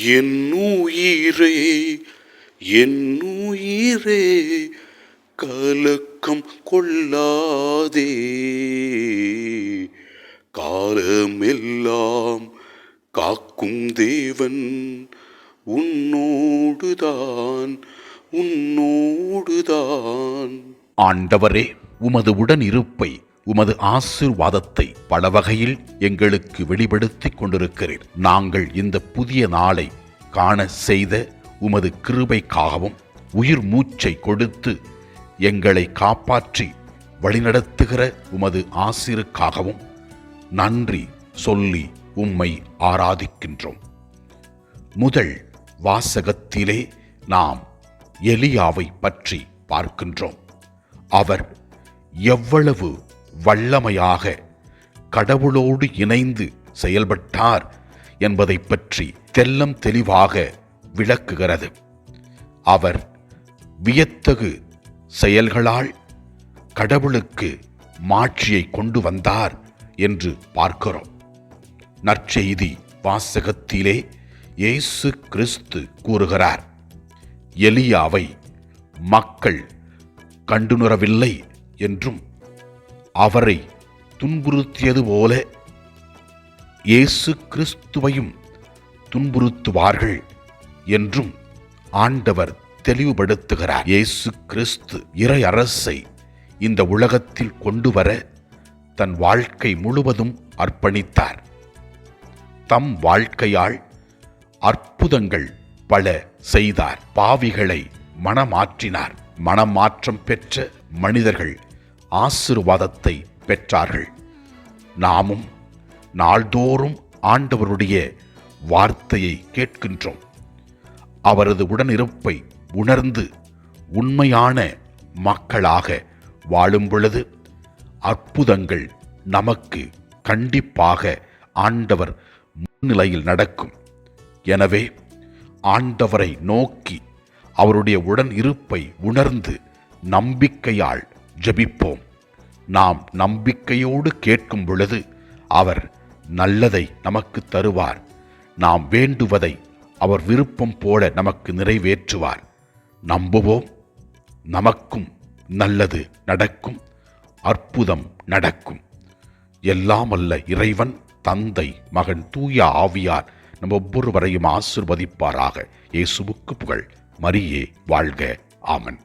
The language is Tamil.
என்னுயிரே என்னுயிரே கலக்கம் கொள்ளாதே, காலமெல்லாம் காக்கும் தேவன் உன்னோடுதான் உன்னோடுதான். ஆண்டவரே, உமது உடனிருப்பை உமது ஆசீர்வாதத்தை பல வகையில் எங்களுக்கு வெளிப்படுத்திக் கொண்டிருக்கிறீர். நாங்கள் இந்த புதிய நாளை காண செய்த உமது கிருபைக்காகவும் உயிர் மூச்சை கொடுத்து எங்களை காப்பாற்றி வழிநடத்துகிற உமது ஆசீருக்காகவும் நன்றி சொல்லி உம்மை ஆராதிக்கின்றோம். முதல் வாசகத்திலே நாம் எலியாவை பற்றி பார்க்கின்றோம். அவர் எவ்வளவு வல்லமையாக கடவுளோடு இணைந்து செயல்பட்டார் என்பதை பற்றி தெல்லம் தெளிவாக விளக்குகிறது. அவர் வியத்தகு செயல்களால் கடவுளுக்கு மாட்சியை கொண்டு வந்தார் என்று பார்க்கிறோம். நற்செய்தி வாசகத்திலே இயேசு கிறிஸ்து கூறுகிறார், எலியாவை மக்கள் கண்டுணரவில்லை என்றும் அவரை துன்புறுத்தியது போல இயேசு கிறிஸ்துவையும் துன்புறுத்துவார்கள் என்றும் ஆண்டவர் தெளிவுபடுத்துகிறார். இயேசு கிறிஸ்து இறை அரசை இந்த உலகத்தில் கொண்டு வர தன் வாழ்க்கை முழுவதும் அர்ப்பணித்தார். தம் வாழ்க்கையால் அற்புதங்கள் பல செய்தார். பாவிகளை மனமாற்றினார். மனமாற்றம் பெற்ற மனிதர்கள் ஆசீர்வாதத்தை பெற்றார்கள். நாமும் நாள்தோறும் ஆண்டவருடைய வார்த்தையை கேட்கின்றோம். அவரது உடனிருப்பை உணர்ந்து உண்மையான மக்களாக வாழும் பொழுது அற்புதங்கள் நமக்கு கண்டிப்பாக ஆண்டவர் முன்னிலையில் நடக்கும். எனவே ஆண்டவரை நோக்கி அவருடைய உடன் இருப்பை உணர்ந்து நம்பிக்கையால் ஜெபிப்போம். நாம் நம்பிக்கையோடு கேட்கும் பொழுது அவர் நல்லதை நமக்கு தருவார். நாம் வேண்டுவதை அவர் விருப்பம் போல நமக்கு நிறைவேற்றுவார். நம்புவோம், நமக்கும் நல்லது நடக்கும், அற்புதம் நடக்கும். எல்லாம் அல்ல இறைவன், தந்தை, மகன், தூய ஆவியார் நம் ஒவ்வொருவரையும் ஆசீர்வதிப்பாராக. இயேசுவுக்கு புகழ். மரியே வாழ்க. ஆமென்.